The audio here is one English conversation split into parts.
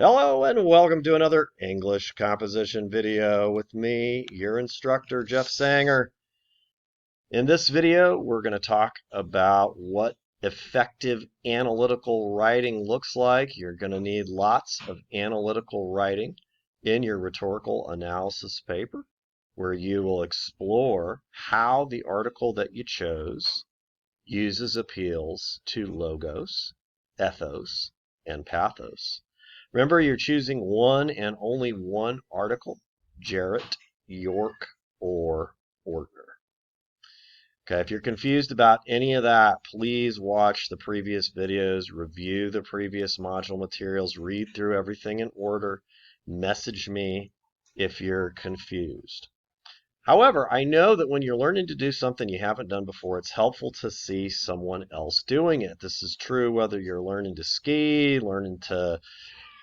Hello and welcome to another English composition video with me, your instructor, Jeff Sanger. In this video, we're going to talk about what effective analytical writing looks like. You're going to need lots of analytical writing in your rhetorical analysis paper, where you will explore how the article that you chose uses appeals to logos, ethos, and pathos. Remember, you're choosing one and only one article, Jarrett, York, or Ortner. Okay, if you're confused about any of that, please watch the previous videos, review the previous module materials, read through everything in order, message me if you're confused. However, I know that when you're learning to do something you haven't done before, it's helpful to see someone else doing it. This is true whether you're learning to ski, learning to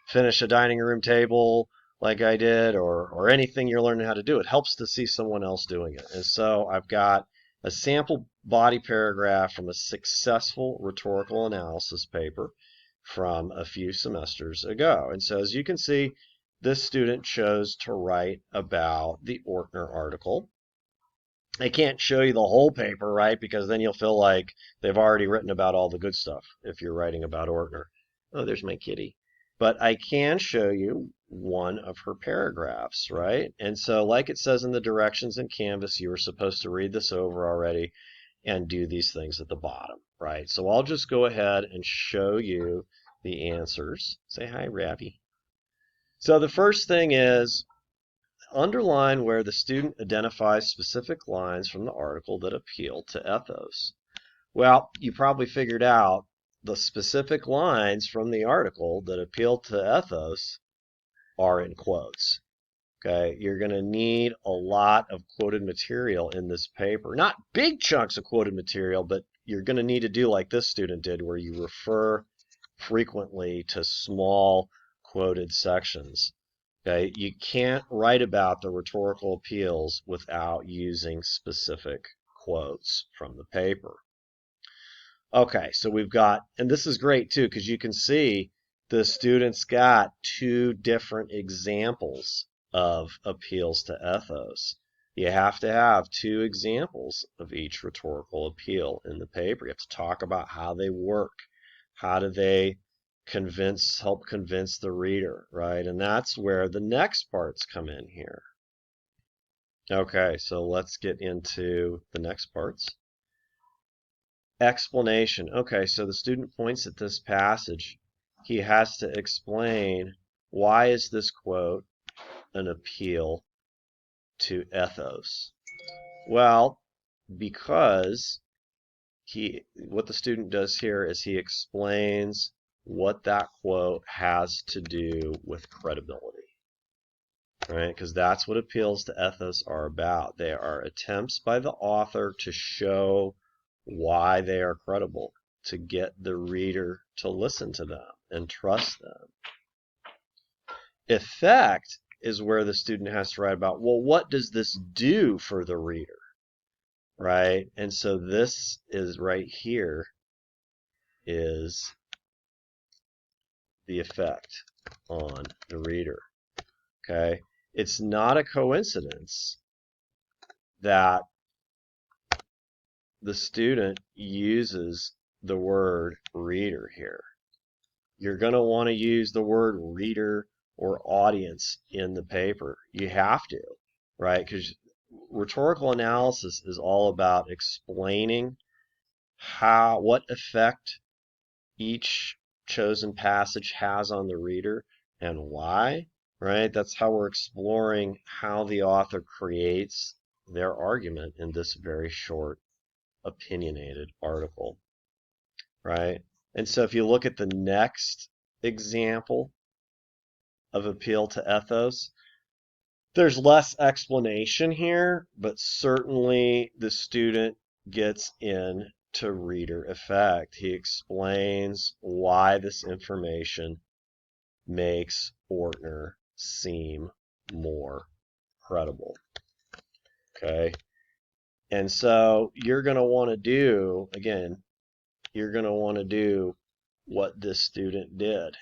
finish a dining room table like I did, or anything you're learning how to do. It helps to see someone else doing it. And so I've got a sample body paragraph from a successful rhetorical analysis paper from a few semesters ago. And so as you can see, this student chose to write about the Ortner article. I can't show you the whole paper, right? Because then you'll feel like they've already written about all the good stuff if you're writing about Ortner. Oh, there's my kitty. But I can show you one of her paragraphs, right? And so like it says in the directions in Canvas, you were supposed to read this over already and do these things at the bottom, right? So I'll just go ahead and show you the answers. Say hi, Ravi. So the first thing is underline where the student identifies specific lines from the article that appeal to ethos. Well, you probably figured out the specific lines from the article that appeal to ethos are in quotes. Okay, you're going to need a lot of quoted material in this paper. Not big chunks of quoted material, but you're going to need to do like this student did, where you refer frequently to small quoted sections. Okay, you can't write about the rhetorical appeals without using specific quotes from the paper. Okay, so we've got, and this is great too, because you can see the students got two different examples of appeals to ethos. You have to have two examples of each rhetorical appeal in the paper. You have to talk about how they work. How do they help convince the reader, right? And that's where the next parts come in here. Okay, so let's get into the next parts. Explanation. Okay, so the student points at this passage. He has to explain, why is this quote an appeal to ethos? Well, because what the student does here is he explains what that quote has to do with credibility, right? Because that's what appeals to ethos are about. They are attempts by the author to show why they are credible, to get the reader to listen to them and trust them. Effect is where the student has to write about, well, what does this do for the reader? Right? And so this is right here is the effect on the reader. Okay? It's not a coincidence that the student uses the word reader here. You're going to want to use the word reader or audience in the paper. You have to, right? Because rhetorical analysis is all about explaining what effect each chosen passage has on the reader and why, right? That's how we're exploring how the author creates their argument in this very short, opinionated article, right? And so if you look at the next example of appeal to ethos, there's less explanation here, but certainly the student gets into reader effect. He explains why this information makes Ortner seem more credible. Okay? And so you're going to want to do, again, you're going to want to do what this student did.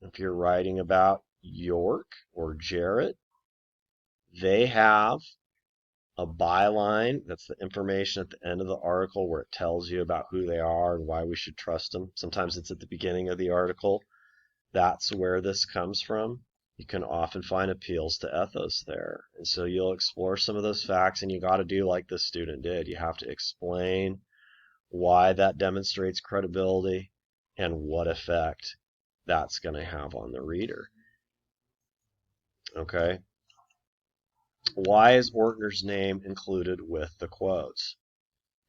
If you're writing about York or Jarrett, they have a byline. That's the information at the end of the article where it tells you about who they are and why we should trust them. Sometimes it's at the beginning of the article. That's where this comes from. You can often find appeals to ethos there. And so you'll explore some of those facts, and you got to do like this student did. You have to explain why that demonstrates credibility and what effect that's going to have on the reader. Okay? Why is Ortner's name included with the quotes?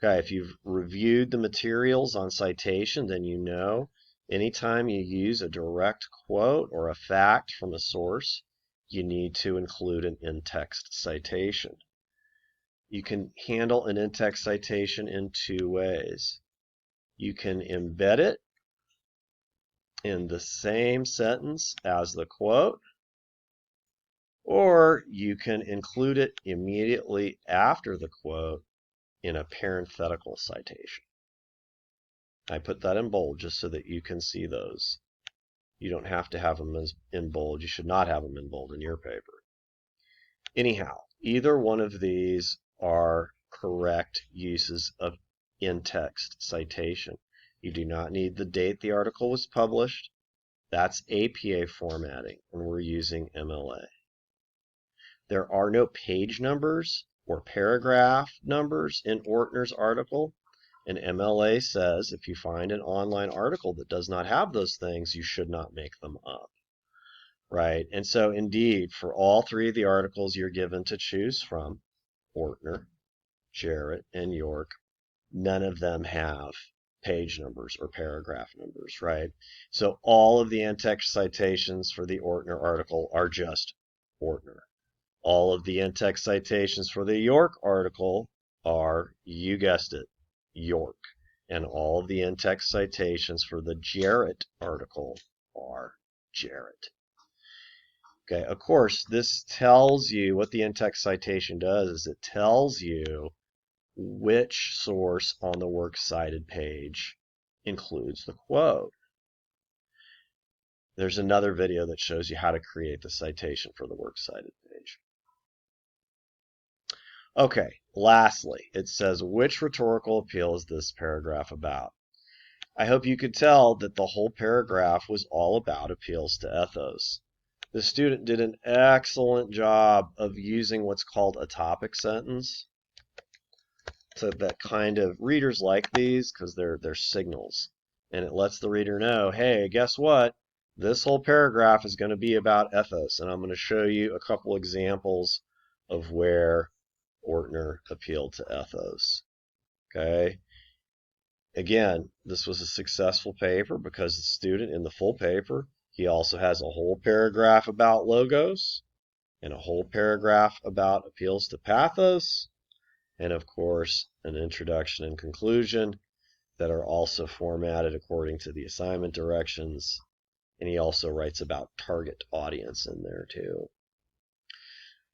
Okay, if you've reviewed the materials on citation, then you know anytime you use a direct quote or a fact from a source, you need to include an in-text citation. You can handle an in-text citation in two ways. You can embed it in the same sentence as the quote, or you can include it immediately after the quote in a parenthetical citation. I put that in bold just so that you can see those. You don't have to have them in bold. You should not have them in bold in your paper. Anyhow, either one of these are correct uses of in-text citation. You do not need the date the article was published. That's APA formatting, and we're using MLA. There are no page numbers or paragraph numbers in Ortner's article, and MLA says if you find an online article that does not have those things, you should not make them up. Right? And so indeed, for all three of the articles you're given to choose from, Ortner, Jarrett, and York, none of them have page numbers or paragraph numbers, right? So all of the in-text citations for the Ortner article are just Ortner. All of the in-text citations for the York article are, you guessed it, York. And all of the in-text citations for the Jarrett article are Jarrett. Okay, of course, this tells you what the in-text citation does is it tells you which source on the works cited page includes the quote. There's another video that shows you how to create the citation for the works cited page. Okay, lastly, it says, which rhetorical appeal is this paragraph about? I hope you could tell that the whole paragraph was all about appeals to ethos. The student did an excellent job of using what's called a topic sentence. So that kind of, readers like these because they're signals. And it lets the reader know, hey, guess what? This whole paragraph is going to be about ethos. And I'm going to show you a couple examples of where Ortner appealed to ethos. Okay? Again, this was a successful paper because the student in the full paper, he also has a whole paragraph about logos and a whole paragraph about appeals to pathos, and of course an introduction and conclusion that are also formatted according to the assignment directions. And he also writes about target audience in there too.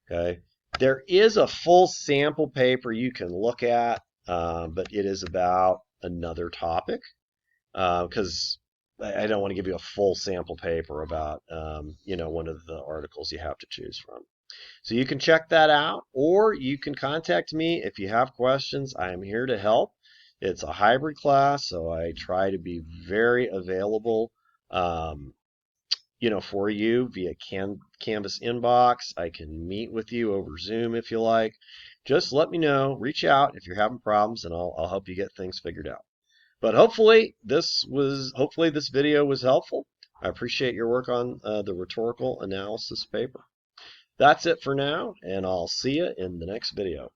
Okay, there is a full sample paper you can look at, but it is about another topic because I don't want to give you a full sample paper about one of the articles you have to choose from. So you can check that out, or you can contact me if you have questions. I am here to help. It's a hybrid class, so I try to be very available for you via Canvas inbox. I can meet with you over Zoom if you like. Just let me know. Reach out if you're having problems, and I'll help you get things figured out. But hopefully this video was helpful. I appreciate your work on the rhetorical analysis paper. That's it for now, and I'll see you in the next video.